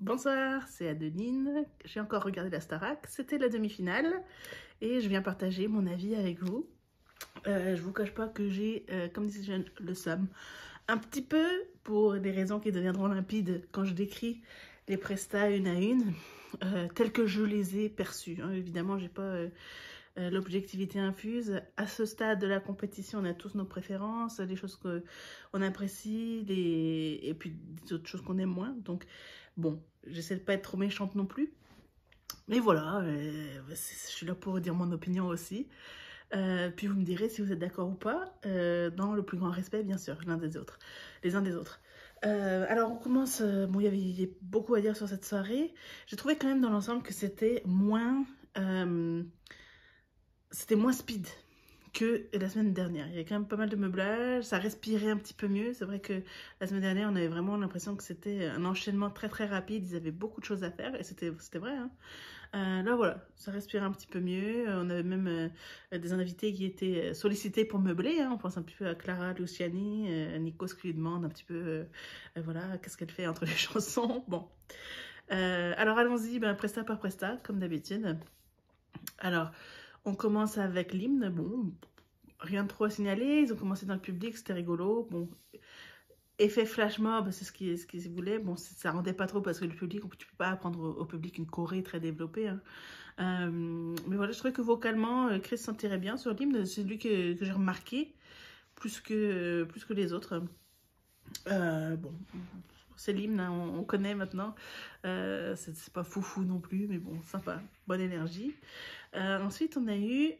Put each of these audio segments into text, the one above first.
Bonsoir, c'est Adeline. J'ai encore regardé la Starac. C'était la demi-finale et je viens partager mon avis avec vous. Je vous cache pas que j'ai, comme disait Jeanne, le seum. Un petit peu pour des raisons qui deviendront limpides quand je décris les prestats une à une, telles que je les ai perçues. Évidemment, j'ai pas l'objectivité infuse. À ce stade de la compétition, on a tous nos préférences, les choses qu'on apprécie, et puis des autres choses qu'on aime moins. Donc, bon, j'essaie de pas être trop méchante non plus. Mais voilà, je suis là pour dire mon opinion aussi. Puis vous me direz si vous êtes d'accord ou pas, dans le plus grand respect, bien sûr, les uns des autres. Alors on commence, bon, il y avait beaucoup à dire sur cette soirée. J'ai trouvé quand même dans l'ensemble que c'était moins speed que la semaine dernière. Il y avait quand même pas mal de meublage, ça respirait un petit peu mieux. C'est vrai que la semaine dernière, on avait vraiment l'impression que c'était un enchaînement très très rapide. Ils avaient beaucoup de choses à faire et c'était vrai. Hein. Là voilà, ça respirait un petit peu mieux. On avait même des invités qui étaient sollicités pour meubler. Hein. On pense un petit peu à Clara Luciani, Nikos qui lui demande un petit peu, voilà, qu'est-ce qu'elle fait entre les chansons. Bon. Alors allons-y, presta par presta, comme d'habitude. Alors, on commence avec l'hymne. Bon, rien de trop à signaler. Ils ont commencé dans le public, c'était rigolo. Bon, effet flash mob, c'est ce qu'ils voulaient. Bon, ça rendait pas trop parce que le public, tu peux pas apprendre au public une choré très développée. Hein. Mais voilà, je trouvais que vocalement, Chris s'en tirait bien sur l'hymne. C'est lui que j'ai remarqué plus que les autres. Bon, c'est l'hymne, hein, on connaît maintenant. C'est pas foufou non plus, mais bon, sympa, bonne énergie. Ensuite, on a eu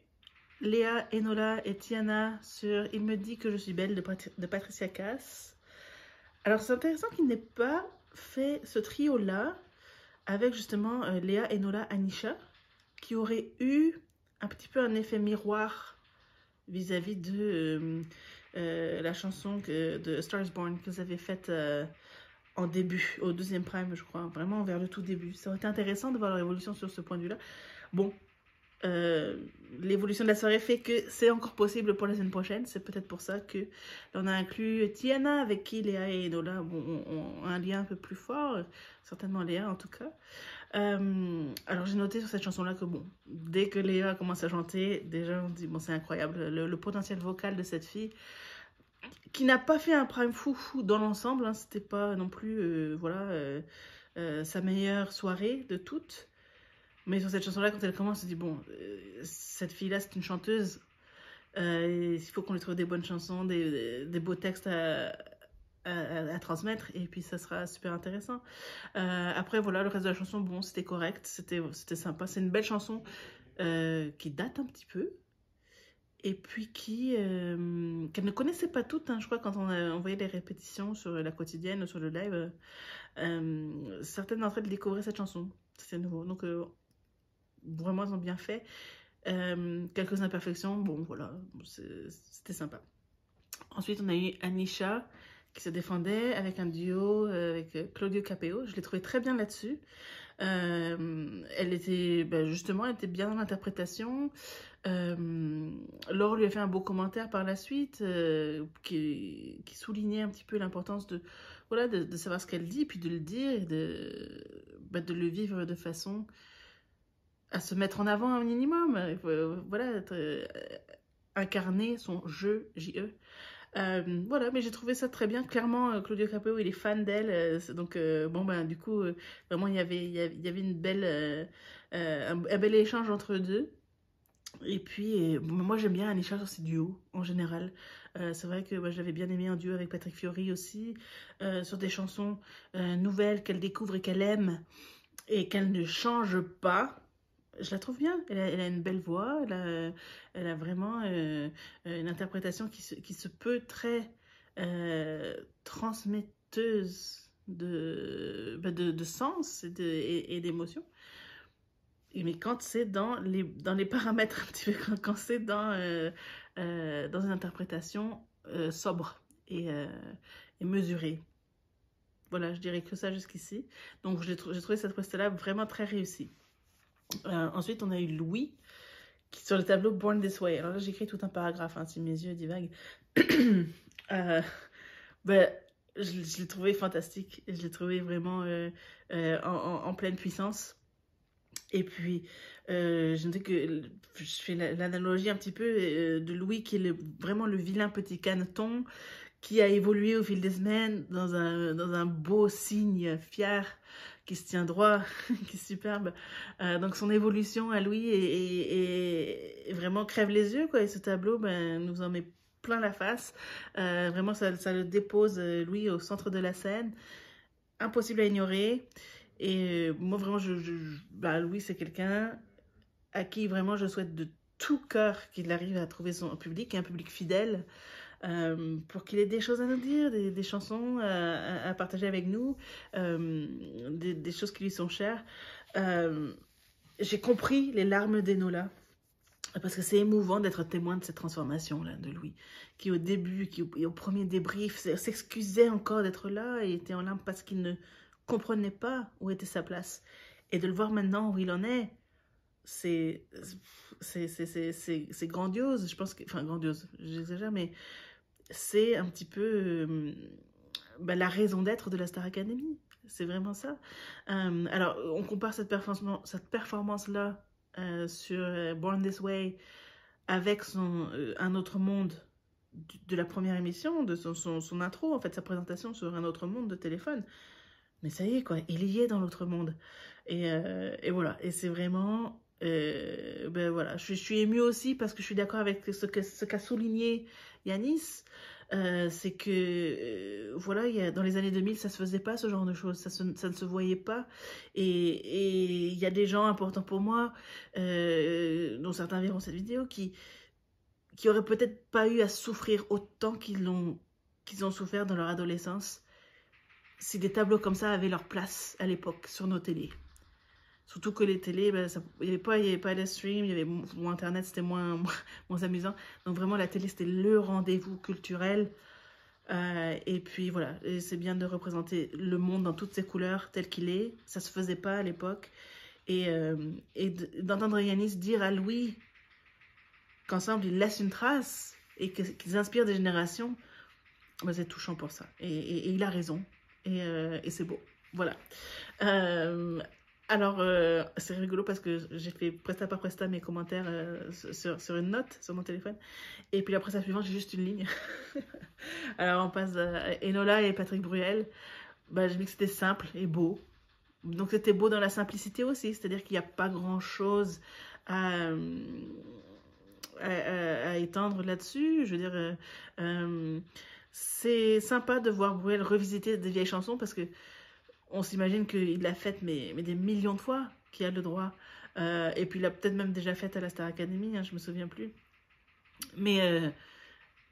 Léa, Enola et Tiana sur Il me dit que je suis belle de Patricia Cass. Alors, c'est intéressant qu'il n'ait pas fait ce trio-là avec justement Léa, Enola, Anisha, qui aurait eu un petit peu un effet miroir vis-à-vis de la chanson de Star is Born que vous avez faite en début, au deuxième prime, je crois, vraiment vers le tout début. Ça aurait été intéressant de voir leur évolution sur ce point de vue-là. Bon, l'évolution de la soirée fait que c'est encore possible pour la semaine prochaine. C'est peut-être pour ça que on a inclus Tiana, avec qui Léa et Enola ont un lien un peu plus fort, certainement Léa en tout cas. Alors j'ai noté sur cette chanson-là que bon, dès que Léa commence à chanter, déjà on dit bon c'est incroyable, le potentiel vocal de cette fille, qui n'a pas fait un prime fou dans l'ensemble, hein, c'était pas non plus voilà sa meilleure soirée de toutes. Mais sur cette chanson-là, quand elle commence, on se dit, bon, cette fille-là, c'est une chanteuse. Il faut qu'on lui trouve des bonnes chansons, des beaux textes à transmettre. Et puis, ça sera super intéressant. Après, voilà, le reste de la chanson, bon, c'était correct. C'était sympa. C'est une belle chanson qui date un petit peu. Et puis, qu'elle ne connaissait pas toutes. Hein. Je crois quand on a envoyé les répétitions sur la quotidienne ou sur le live, certaines d'entre elles découvraient cette chanson. C'était nouveau. Donc, vraiment, ils ont bien fait. Quelques imperfections, bon, voilà, c'était sympa. Ensuite, on a eu Anisha qui se défendait avec un duo avec Claudio Capeo. Je l'ai trouvé très bien là-dessus. Elle était, justement, elle était bien dans l'interprétation. Laure lui a fait un beau commentaire par la suite qui soulignait un petit peu l'importance de, voilà, de savoir ce qu'elle dit, puis de le dire et de le vivre de façon à se mettre en avant un minimum. Il faut, voilà, incarner son jeu, J-E. Voilà, mais j'ai trouvé ça très bien. Clairement, Claudio Capeo, il est fan d'elle. Donc, bon, du coup, vraiment, il y avait une belle, un bel échange entre eux deux. Et puis, moi, j'aime bien Anisha sur ses duos, en général. C'est vrai que j'avais bien aimé un duo avec Patrick Fiori aussi, sur des chansons nouvelles qu'elle découvre et qu'elle aime, et qu'elle ne change pas. Je la trouve bien, elle a une belle voix, elle a vraiment une interprétation qui se peut très transmetteuse de sens et d'émotion. Mais quand c'est dans les paramètres, un petit peu, quand c'est dans une interprétation sobre et mesurée. Voilà, je dirais que ça jusqu'ici. Donc j'ai trouvé cette presta-là vraiment très réussie. Ensuite, on a eu Louis, qui sur le tableau Born This Way. Alors là, j'écris tout un paragraphe, hein, si mes yeux divaguent. je l'ai trouvé fantastique. Je l'ai trouvé vraiment en pleine puissance. Et puis, je me dis que je fais l'analogie un petit peu de Louis, qui est vraiment le vilain petit caneton, qui a évolué au fil des semaines dans un beau cygne fier, qui se tient droit, qui est superbe. Donc son évolution à Louis est vraiment crève les yeux, quoi. Et ce tableau nous en met plein la face. Vraiment, ça le dépose, Louis, au centre de la scène. Impossible à ignorer. Et moi, vraiment, Louis, c'est quelqu'un à qui vraiment je souhaite de tout cœur qu'il arrive à trouver son public, et un public fidèle, pour qu'il ait des choses à nous dire, des chansons à partager avec nous, des choses qui lui sont chères. J'ai compris les larmes d'Enola, parce que c'est émouvant d'être témoin de cette transformation-là de Louis, qui au début, au premier débrief, s'excusait encore d'être là et était en larmes parce qu'il ne comprenait pas où était sa place. Et de le voir maintenant où il en est, c'est grandiose. Je pense que, enfin, grandiose, j'exagère, mais c'est un petit peu la raison d'être de la Star Academy. C'est vraiment ça. Alors, on compare cette performance-là sur Born This Way avec Un autre monde de la première émission, de son intro, en fait, sa présentation sur Un autre monde de téléphone. Mais ça y est, quoi, il y est dans l'autre monde. Et voilà, et c'est vraiment... voilà, je suis émue aussi parce que je suis d'accord avec ce qu'a souligné Yanis. C'est que, voilà, dans les années 2000, ça se faisait pas, ce genre de choses, ça ne se voyait pas. Et il y a des gens importants pour moi, dont certains verront cette vidéo, qui auraient peut-être pas eu à souffrir autant qu'ils ont souffert dans leur adolescence, si des tableaux comme ça avaient leur place à l'époque sur nos télés. Surtout que les télés, il n'y avait pas les streams, il y avait moins Internet, c'était moins amusant. Donc vraiment, la télé, c'était le rendez-vous culturel. Et puis voilà, c'est bien de représenter le monde dans toutes ses couleurs, tel qu'il est. Ça se faisait pas à l'époque. Et d'entendre Yanis dire à Louis qu'ensemble, ils laissent une trace et qu'ils inspirent des générations, c'est touchant pour ça. Et il a raison. Et c'est beau. Voilà. Alors, c'est rigolo parce que j'ai fait presta par presta mes commentaires sur une note sur mon téléphone. Et puis la presta suivante, j'ai juste une ligne. Alors, on passe à Enola et Patrick Bruel. J'ai dit que c'était simple et beau. Donc, c'était beau dans la simplicité aussi. C'est-à-dire qu'il n'y a pas grand-chose à étendre là-dessus. Je veux dire, c'est sympa de voir Bruel revisiter des vieilles chansons parce que on s'imagine qu'il l'a faite mais des millions de fois, qu'il a le droit. Et puis il l'a peut-être même déjà faite à la Star Academy, hein, je me souviens plus. Mais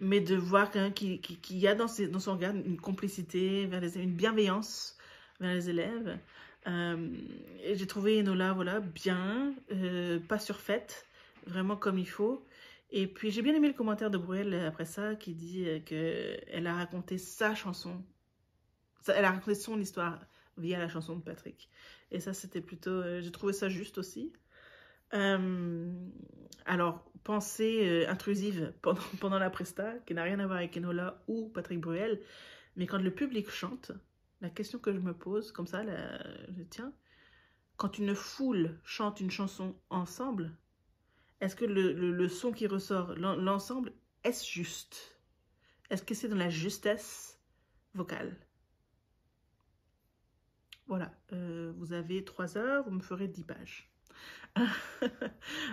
de voir quand même qu'il y a dans son regard une complicité, une bienveillance vers les élèves. Et j'ai trouvé Enola, voilà, bien, pas surfaite, vraiment comme il faut. Et puis j'ai bien aimé le commentaire de Bruel après ça, qui dit qu'elle a raconté sa chanson, elle a raconté son histoire via la chanson de Patrick. Et ça, c'était plutôt... j'ai trouvé ça juste aussi. Alors, pensée intrusive pendant la presta, qui n'a rien à voir avec Enola ou Patrick Bruel, mais quand le public chante, la question que je me pose, comme ça, tiens, quand une foule chante une chanson ensemble, est-ce que le son qui ressort, l'ensemble, est-ce juste? Est-ce que c'est dans la justesse vocale? Voilà, vous avez 3 heures, vous me ferez 10 pages.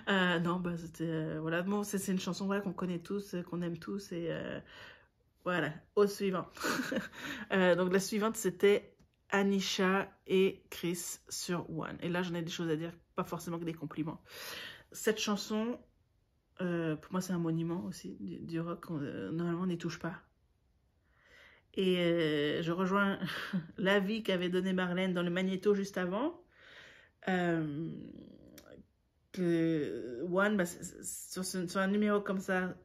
Non, c'était... voilà, bon, c'est une chanson voilà, qu'on connaît tous, qu'on aime tous, et voilà, au suivant. Donc la suivante, c'était Anisha et Chris sur One. Et là, j'en ai des choses à dire, pas forcément que des compliments. Cette chanson, pour moi, c'est un monument aussi du rock. Normalement, on n'y touche pas. Et je rejoins l'avis qu'avait donné Marlène dans le magnéto juste avant. Que One, sur un numéro comme ça,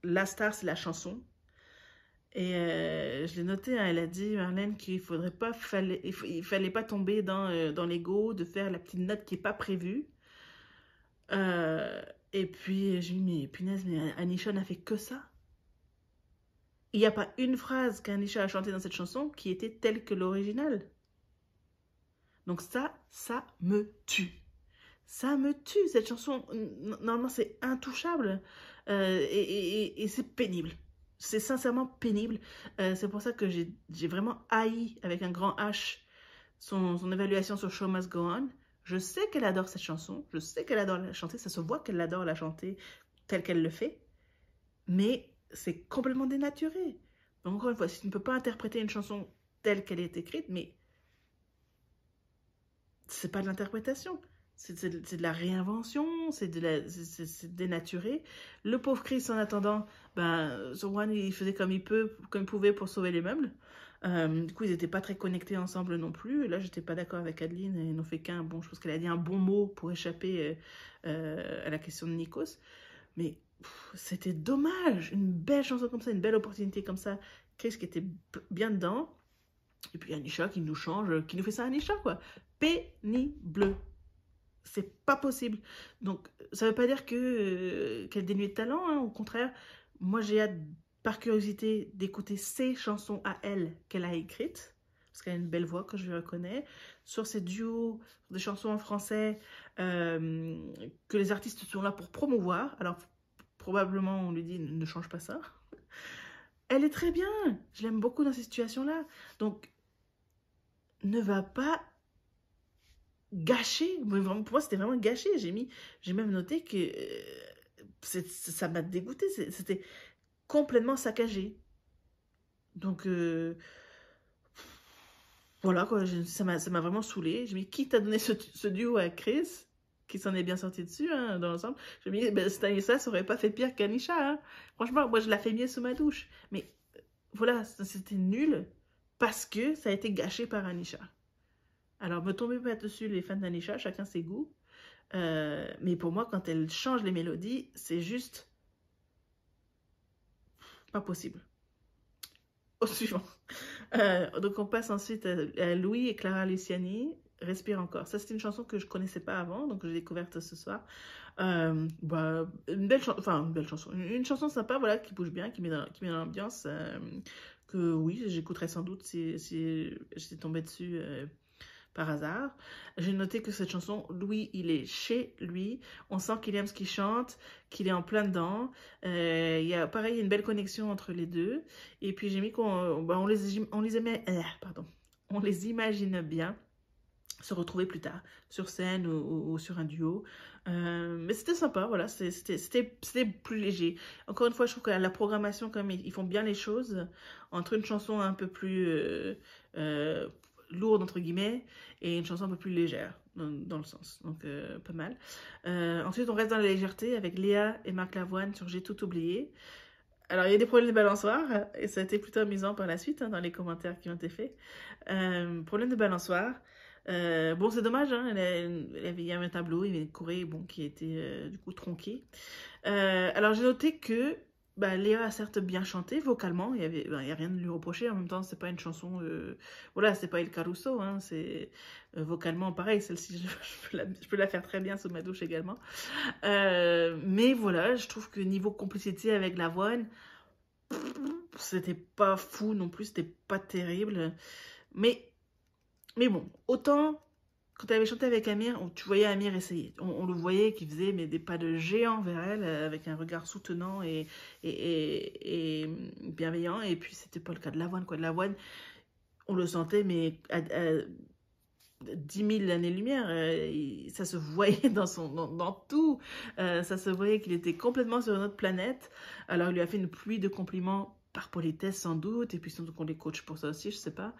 la star, c'est la chanson. Et je l'ai noté, hein, elle a dit, Marlène, qu'il il fallait pas tomber dans l'ego, de faire la petite note qui n'est pas prévue. Et puis, j'ai dit, mais punaise, mais Anisha n'a fait que ça. il n'y a pas une phrase qu'Anisha a chantée dans cette chanson qui était telle que l'original. Donc ça me tue. Ça me tue, cette chanson. Normalement, c'est intouchable. Et c'est pénible. C'est sincèrement pénible. C'est pour ça que j'ai vraiment haï, avec un grand H, son évaluation sur Show Must Go On. Je sais qu'elle adore cette chanson. Je sais qu'elle adore la chanter. Ça se voit qu'elle adore la chanter telle qu'elle le fait. Mais c'est complètement dénaturé. Donc, encore une fois, si tu ne peux pas interpréter une chanson telle qu'elle est écrite, mais c'est pas de l'interprétation. C'est de la réinvention, c'est dénaturé. Le pauvre Chris, en attendant, ben, sur One, il faisait comme il pouvait pour sauver les meubles. Du coup, ils n'étaient pas très connectés ensemble non plus. Et là, j'étais pas d'accord avec Adeline. Ils n'ont fait qu'un bon. Je pense qu'elle a dit un bon mot pour échapper à la question de Nikos. Mais c'était dommage. Une belle chanson comme ça, une belle opportunité comme ça. Chris qui était bien dedans. Et puis Anisha qui nous change, qui nous fait ça Anisha, quoi. Pénible. C'est pas possible. Donc, ça veut pas dire qu'elle dénuait de talent, hein. Au contraire, moi j'ai hâte, par curiosité, d'écouter ces chansons à elle qu'elle a écrites, parce qu'elle a une belle voix que je reconnais, sur ces duos de chansons en français que les artistes sont là pour promouvoir. Alors, probablement, on lui dit, ne change pas ça. Elle est très bien. Je l'aime beaucoup dans ces situations-là. Donc, ne va pas gâché. Pour moi, c'était vraiment gâché. J'ai même noté que ça m'a dégoûté. C'était complètement saccagé. Donc, voilà, quoi, ça m'a vraiment saoulé. Je me dis, qui t'a donné ce duo à Chris, qui s'en est bien sorti dessus, hein, dans l'ensemble. Je me dis, ben, Stanislas ça aurait pas fait pire qu'Anisha. Hein. Franchement, moi, je la fais mieux sous ma douche. Mais voilà, c'était nul parce que ça a été gâché par Anisha. Alors, me tombez pas dessus, les fans d'Anisha, chacun ses goûts. Mais pour moi, quand elle change les mélodies, c'est juste pas possible. Au suivant. Donc, on passe ensuite à Louis et Clara Luciani, Respire encore. Ça, c'est une chanson que je connaissais pas avant, donc j'ai découverte ce soir. Bah, une belle chanson. Une chanson sympa, voilà, qui bouge bien, qui met dans l'ambiance. Que oui, j'écouterais sans doute si j'étais tombée dessus par hasard. J'ai noté que cette chanson, Louis, il est chez lui. On sent qu'il aime ce qu'il chante, qu'il est en plein dedans. Il y a pareil une belle connexion entre les deux. Et puis j'ai mis on les imagine bien se retrouver plus tard sur scène ou sur un duo. Mais c'était sympa, voilà, c'était plus léger. Encore une fois, je trouve que la programmation, comme ils font bien les choses, entre une chanson un peu plus lourde, entre guillemets, et une chanson un peu plus légère, dans le sens. Donc, pas mal. Ensuite, on reste dans la légèreté avec Léa et Marc Lavoine sur J'ai tout oublié. Alors, il y a des problèmes de balançoire, et ça a été plutôt amusant par la suite, hein, dans les commentaires qui ont été faits. Problème de balançoire. Bon, c'est dommage, hein, il y avait un tableau, il y avait une choré, bon, qui était du coup tronqué. Alors, j'ai noté que bah, Léa a certes bien chanté vocalement, il y a rien de lui reprocher. En même temps, c'est pas une chanson, voilà, c'est pas El Caruso, hein, c'est vocalement pareil. Celle-ci, je peux la faire très bien sous ma douche également. Mais voilà, je trouve que niveau complicité avec Lavoine, c'était pas fou non plus, c'était pas terrible. Mais bon, autant quand elle avait chanté avec Amir, tu voyais Amir essayer. On le voyait qu'il faisait des pas de géant vers elle, avec un regard soutenant et bienveillant. Et puis, c'était pas le cas de Lavoine, quoi. De Lavoine, on le sentait, mais à 10 000 années-lumière, ça se voyait dans tout. Ça se voyait qu'il était complètement sur une autre planète. Alors, il lui a fait une pluie de compliments par politesse sans doute, et puis sans doute qu'on les coach pour ça aussi, je sais pas.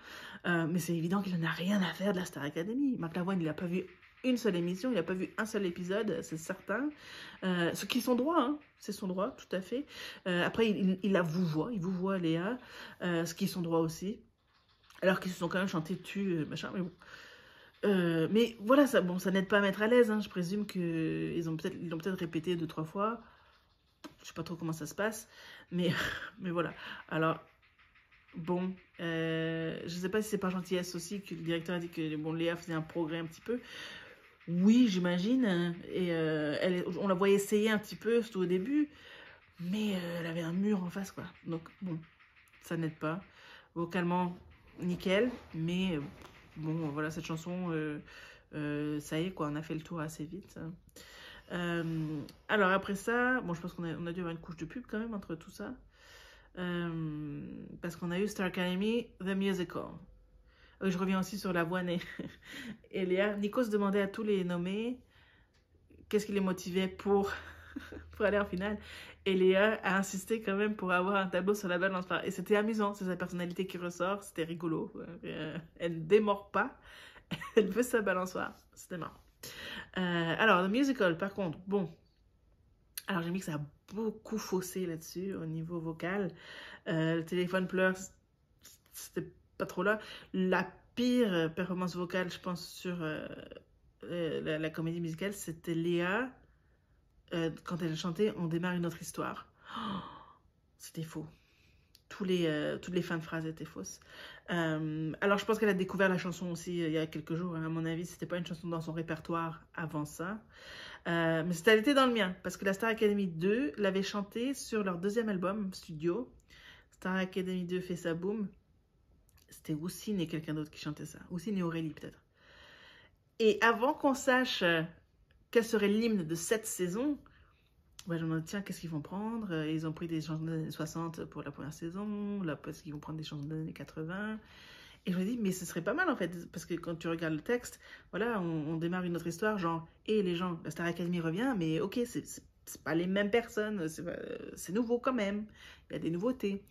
Mais c'est évident qu'il n'en a rien à faire de la Star Academy. Marc Lavoine, il n'a pas vu une seule émission, il n'a pas vu un seul épisode, c'est certain. Ce qui est son droit, hein, c'est son droit, tout à fait. Après, il vous voit Léa, ce qui est son droit aussi. Alors qu'ils se sont quand même chantés dessus, machin, mais bon. Mais voilà, ça n'aide pas à mettre à l'aise, hein. Je présume qu'ils l'ont peut-être répété 2-3 fois. Je sais pas trop comment ça se passe, mais voilà. Alors, bon, je sais pas si c'est par gentillesse aussi que le directeur a dit que bon, Léa faisait un progrès un petit peu. Oui, j'imagine. Et on la voyait essayer un petit peu, surtout au début, mais elle avait un mur en face, quoi. Donc, bon, ça n'aide pas. Vocalement, nickel, mais bon, voilà, cette chanson, ça y est, quoi, on a fait le tour assez vite. Alors après ça, bon, je pense qu'on a dû avoir une couche de pub quand même entre tout ça. Parce qu'on a eu Star Academy, The Musical. Je reviens aussi sur la voix et Léa. Nico se demandait à tous les nommés qu'est-ce qui les motivait pour aller en finale. Et Léa a insisté quand même pour avoir un tableau sur la balançoire. Et c'était amusant, c'est sa personnalité qui ressort, c'était rigolo. Elle ne démord pas, elle veut sa balançoire. C'était marrant. Alors, The Musical, par contre, bon. Alors, j'ai mis que ça a beaucoup faussé là-dessus, au niveau vocal. Le téléphone pleure, c'était pas trop là. La pire performance vocale, je pense, sur la comédie musicale, c'était Léa. Quand elle chantait On démarre une autre histoire. Oh, c'était faux. Toutes les fins de phrases étaient fausses. Alors, je pense qu'elle a découvert la chanson aussi il y a quelques jours. Hein. À mon avis, c'était pas une chanson dans son répertoire avant ça. Mais elle était dans le mien, parce que la Star Academy 2 l'avait chantée sur leur deuxième album studio. Star Academy 2 fait sa boom. C'était Houssine et quelqu'un d'autre qui chantait ça. Houssine et Aurélie, peut-être. Et avant qu'on sache quel serait l'hymne de cette saison, ouais, je me dis, tiens, qu'est-ce qu'ils vont prendre? Ils ont pris des chansons des années 60 pour la première saison, là, parce qu'ils vont prendre des chansons des années 80. Et je me dis, mais ce serait pas mal en fait, parce que quand tu regardes le texte, voilà, on démarre une autre histoire, genre, et les gens, la Star Academy revient, mais ok, c'est pas les mêmes personnes, c'est nouveau quand même, il y a des nouveautés.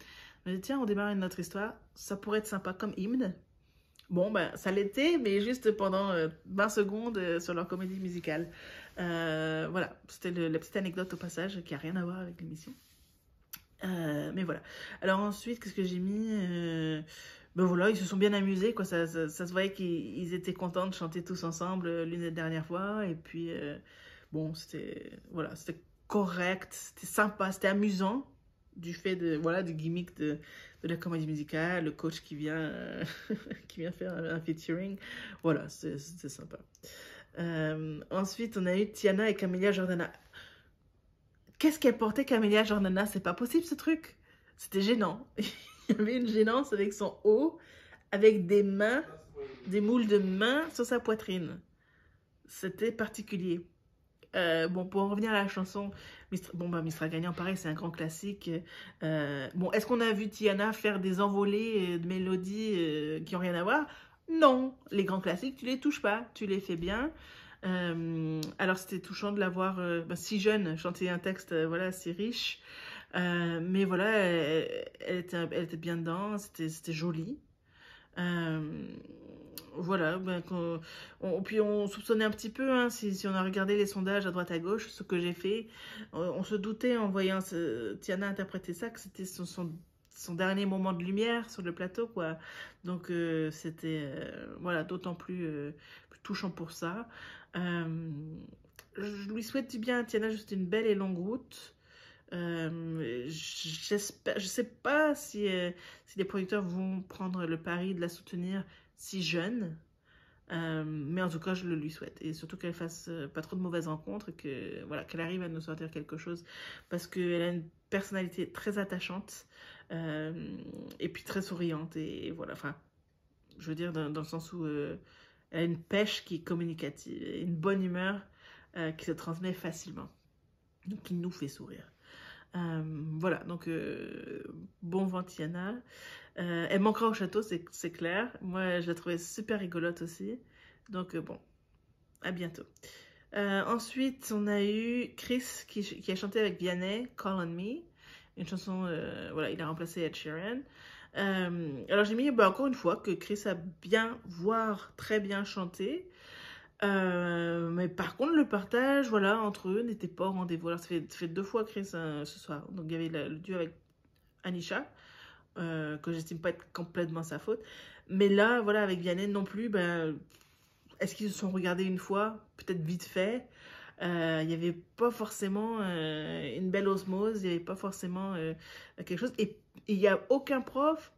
Je me dis, tiens, on démarre une autre histoire, ça pourrait être sympa comme hymne. Bon, ben, ça l'était, mais juste pendant 20 secondes sur leur comédie musicale. Voilà, c'était la petite anecdote au passage qui a rien à voir avec l'émission. Mais voilà. Alors ensuite, qu'est-ce que j'ai mis ben voilà, ils se sont bien amusés, quoi. Ça se voyait qu'ils étaient contents de chanter tous ensemble l'une des dernières fois. Et puis, bon, voilà, c'était correct, c'était sympa, c'était amusant du fait de, voilà, du gimmick de la comédie musicale, le coach qui vient, qui vient faire un featuring. Voilà, c'était sympa. Ensuite, on a eu Tiana et Camélia Jordana. Qu'est-ce qu'elle portait, Camélia Jordana? C'est pas possible, ce truc. C'était gênant. Il y avait une gênance avec son haut, avec des mains, des moules de mains sur sa poitrine. C'était particulier. Bon, pour en revenir à la chanson, Mistral Gagnant, pareil, c'est un grand classique. Bon, est-ce qu'on a vu Tiana faire des envolées de mélodies qui n'ont rien à voir? Non, les grands classiques, tu les touches pas, tu les fais bien. Alors, c'était touchant de la voir si jeune chanter un texte voilà, si riche. Mais voilà, elle était bien dedans, c'était joli. Voilà, puis on soupçonnait un petit peu, hein, si on a regardé les sondages à droite à gauche, ce que j'ai fait, on se doutait en voyant Tiana interpréter ça, que c'était son dernier moment de lumière sur le plateau, quoi. Donc c'était voilà, d'autant plus touchant pour ça. Je lui souhaite du bien à Tiana, juste une belle et longue route. Je sais pas si les producteurs vont prendre le pari de la soutenir si jeune, mais en tout cas je le lui souhaite, et surtout qu'elle fasse pas trop de mauvaises rencontres, que voilà, qu'elle arrive à nous sortir quelque chose, parce qu'elle a une personnalité très attachante et puis très souriante, et voilà, enfin je veux dire dans le sens où elle a une pêche qui est communicative, une bonne humeur qui se transmet facilement, donc qui nous fait sourire. Voilà, donc bon vent Tiana. Elle manquera au château, c'est clair. Moi, je la trouvais super rigolote aussi. Donc bon, à bientôt. Ensuite, on a eu Chris qui a chanté avec Vianney, Call on Me. Une chanson, voilà, il a remplacé Ed Sheeran. Alors j'ai mis encore une fois que Chris a bien, voire très bien chanté. Mais par contre, le partage, voilà, entre eux n'était pas au rendez-vous. Alors, ça fait 2 fois Chris ce soir. Donc, il y avait le duo avec Anisha, que j'estime pas être complètement sa faute. Mais là, voilà, avec Vianney non plus, ben, est-ce qu'ils se sont regardés une fois? Peut-être vite fait. Il n'y avait pas forcément une belle osmose, il n'y avait pas forcément quelque chose. Et il n'y a aucun prof,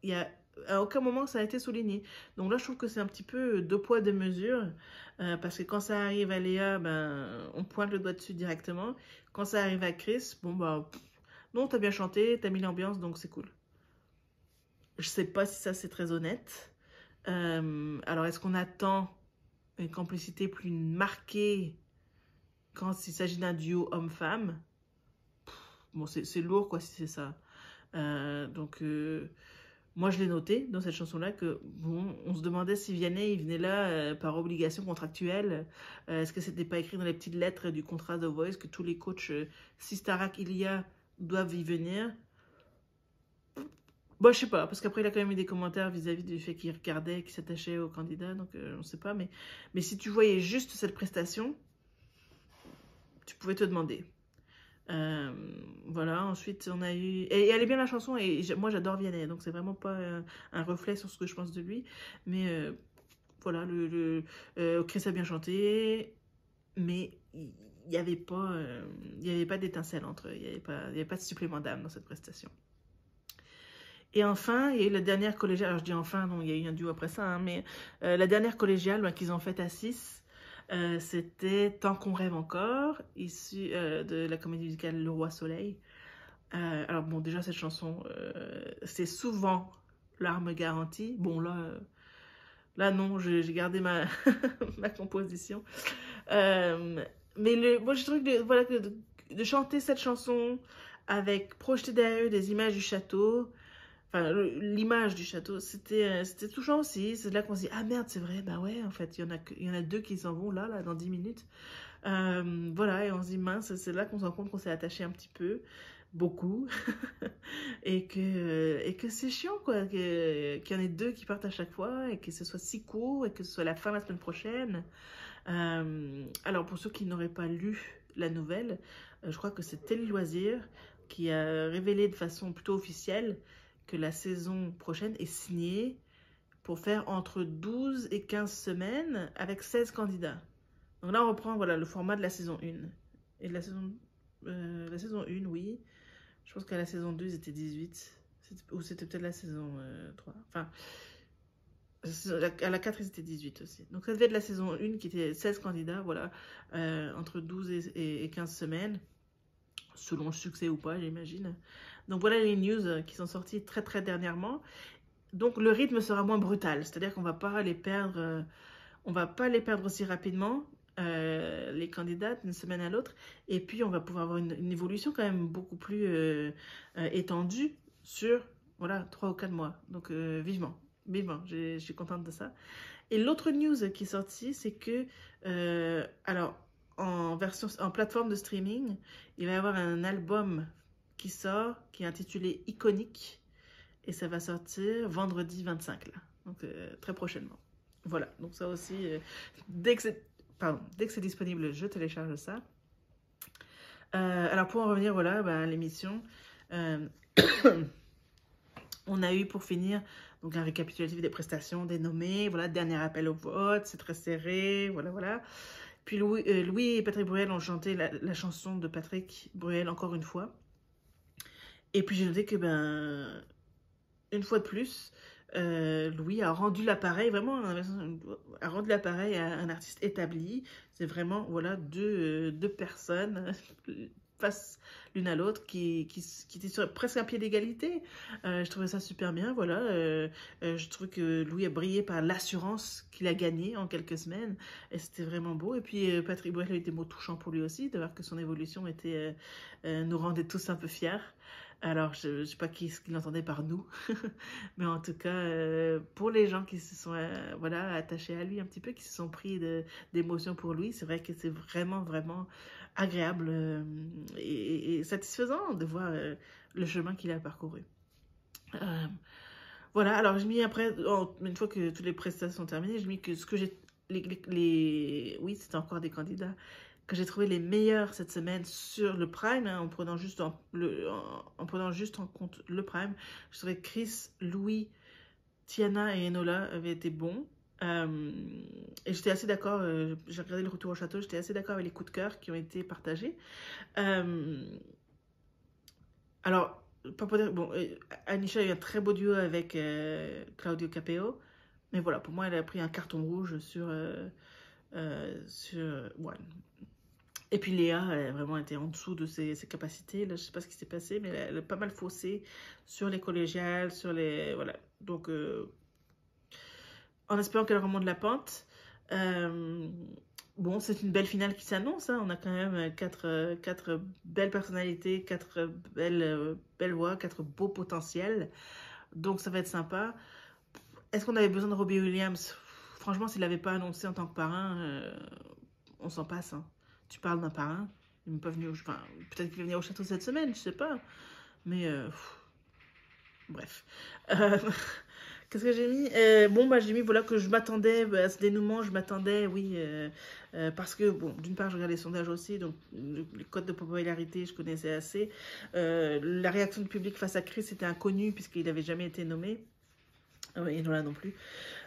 à aucun moment ça a été souligné. Donc là, je trouve que c'est un petit peu 2 poids 2 mesures. Parce que quand ça arrive à Léa, ben, on pointe le doigt dessus directement. Quand ça arrive à Chris, bon, bah, non, t'as bien chanté, t'as mis l'ambiance, donc c'est cool. Je sais pas si ça c'est très honnête. Alors, est-ce qu'on attend une complicité plus marquée quand il s'agit d'un duo homme-femme? Bon, c'est lourd, quoi, si c'est ça. Donc, moi, je l'ai noté dans cette chanson-là que, bon, on se demandait si Vianney, il venait là par obligation contractuelle. Est-ce que c'était pas écrit dans les petites lettres du contrat The Voice que tous les coachs, si Starac il y a, doivent y venir? Bon, je sais pas, parce qu'après, il a quand même eu des commentaires vis-à-vis du fait qu'il regardait, qu'il s'attachait au candidat, donc on sait pas. Mais si tu voyais juste cette prestation, tu pouvais te demander. Voilà, ensuite on a eu... Et elle est bien la chanson, et moi j'adore Vianney, donc c'est vraiment pas un reflet sur ce que je pense de lui. Mais voilà, Chris a bien chanté, mais il n'y avait pas d'étincelle entre eux, il n'y avait pas de supplément d'âme dans cette prestation. Et enfin, il y a eu la dernière collégiale, alors je dis enfin, non, il y a eu un duo après ça, hein, mais la dernière collégiale qu'ils ont faite à 6, c'était Tant qu'on rêve encore, issu de la comédie musicale Le Roi Soleil. Alors bon, déjà cette chanson, c'est souvent l'arme garantie. Bon là non, j'ai gardé ma, ma composition. Mais moi je trouve que, voilà, de chanter cette chanson avec projeter derrière eux des images du château, enfin l'image du château, c'était touchant aussi. C'est là qu'on se dit, ah merde, c'est vrai, bah ouais, en fait, il y en a deux qui s'en vont là, dans 10 minutes. Voilà, et on se dit, mince, c'est là qu'on se rend compte qu'on s'est attaché un petit peu, beaucoup, et que c'est chiant, quoi, qu'il y en ait deux qui partent à chaque fois, et que ce soit si court, et que ce soit la fin de la semaine prochaine. Alors, pour ceux qui n'auraient pas lu la nouvelle, je crois que c'est Télé Loisirs qui a révélé de façon plutôt officielle que la saison prochaine est signée pour faire entre 12 et 15 semaines avec 16 candidats. Donc là, on reprend, voilà, le format de la saison 1. Et de la saison 1, oui. Je pense qu'à la saison 2, ils étaient 18. Ou c'était peut-être la saison 3. Enfin, à la 4, ils étaient 18 aussi. Donc ça devait être la saison 1 qui était 16 candidats, voilà, entre 12 et 15 semaines, selon le succès ou pas, j'imagine. Donc voilà les news qui sont sorties très très dernièrement. Donc le rythme sera moins brutal, c'est-à-dire qu'on va pas les perdre, on va pas les perdre aussi rapidement, les candidats d'une semaine à l'autre, et puis on va pouvoir avoir une évolution quand même beaucoup plus étendue sur, voilà, 3 ou 4 mois. Donc vivement, je suis contente de ça. Et l'autre news qui est sortie, c'est que, alors, en plateforme de streaming, il va y avoir un album qui sort, qui est intitulé Iconique, et ça va sortir vendredi 25, là, donc très prochainement. Voilà, donc ça aussi, dès que c'est disponible, je télécharge ça. Alors pour en revenir, voilà, à l'émission, on a eu pour finir donc un récapitulatif des prestations, des nommés, voilà, dernier appel au vote, c'est très serré, voilà. Puis Louis et Patrick Bruel ont chanté la chanson de Patrick Bruel encore une fois. Et puis j'ai noté que, une fois de plus, Louis a rendu l'appareil, vraiment, a rendu l'appareil à un artiste établi. C'est vraiment, voilà, deux personnes face l'une à l'autre qui étaient sur presque un pied d'égalité. Je trouvais ça super bien, voilà. Je trouve que Louis a brillé par l'assurance qu'il a gagnée en quelques semaines, et c'était vraiment beau. Et puis Patrick Bruel a eu des mots touchants pour lui aussi, de voir que son évolution nous rendait tous un peu fiers. Alors, je ne sais pas qui l'entendait par nous, mais en tout cas, pour les gens qui se sont voilà, attachés à lui un petit peu, qui se sont pris d'émotion pour lui, c'est vrai que c'est vraiment, vraiment agréable et satisfaisant de voir le chemin qu'il a parcouru. Voilà, alors je mis après, une fois que toutes les prestations sont terminées, je mis que ce que j'ai... Oui, c'était encore des candidats que j'ai trouvé les meilleurs cette semaine sur le Prime, hein, en prenant juste en compte le Prime. Je trouvais que Chris, Louis, Tiana et Enola avaient été bons. Et j'étais assez d'accord, j'ai regardé le retour au château, j'étais assez d'accord avec les coups de cœur qui ont été partagés. Alors, pas pour dire, bon, Anisha a eu un très beau duo avec Claudio Capeo, mais voilà, pour moi, elle a pris un carton rouge sur One. Et puis Léa, elle a vraiment été en dessous de ses capacités. Là, je sais pas ce qui s'est passé, mais elle a pas mal faussé sur les collégiales, sur les... Voilà. Donc, en espérant qu'elle remonte la pente. Bon, c'est une belle finale qui s'annonce. Hein. On a quand même quatre belles personnalités, quatre belles voix, quatre beaux potentiels. Donc, ça va être sympa. Est-ce qu'on avait besoin de Robbie Williams? Franchement, s'il l'avait pas annoncé en tant que parrain, on s'en passe. Hein. Tu parles d'un parrain. Il n'est pas venu enfin, peut-être qu'il va venir au château cette semaine, je sais pas. Mais, bref. Qu'est-ce que j'ai mis? Bon, bah, j'ai mis, voilà, que je m'attendais à ce dénouement, je m'attendais, oui, parce que, bon, d'une part, je regardais les sondages aussi, donc les codes de popularité, je connaissais assez. La réaction du public face à Chris était inconnue, puisqu'il n'avait jamais été nommé. Et voilà non plus.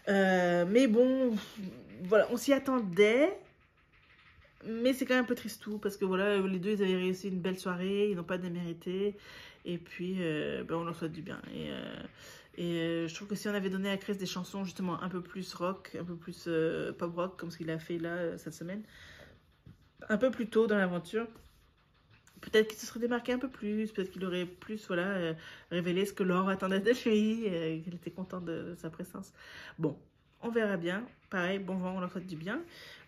Mais bon, voilà, on s'y attendait. Mais c'est quand même un peu tristou, parce que voilà, les deux, ils avaient réussi une belle soirée, ils n'ont pas démérité. Et puis, ben, on leur souhaite du bien. Et je trouve que si on avait donné à Chris des chansons justement un peu plus rock, un peu plus pop rock, comme ce qu'il a fait là cette semaine, un peu plus tôt dans l'aventure, peut-être qu'il se serait démarqué un peu plus, peut-être qu'il aurait plus voilà, révélé ce que Laure attendait de lui, qu'elle était contente de sa présence. Bon, on verra bien. Pareil, bon vent, on leur souhaite du bien.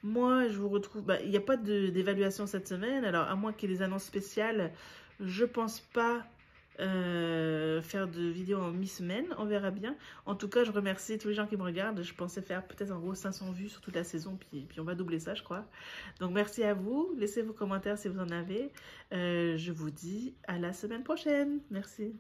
Moi, je vous retrouve... Bah, il n'y a pas d'évaluation cette semaine, alors à moins qu'il y ait des annonces spéciales, je pense pas faire de vidéos en mi-semaine, on verra bien. En tout cas, je remercie tous les gens qui me regardent. Je pensais faire peut-être en gros 500 vues sur toute la saison, puis on va doubler ça, je crois. Donc merci à vous, laissez vos commentaires si vous en avez. Je vous dis à la semaine prochaine. Merci.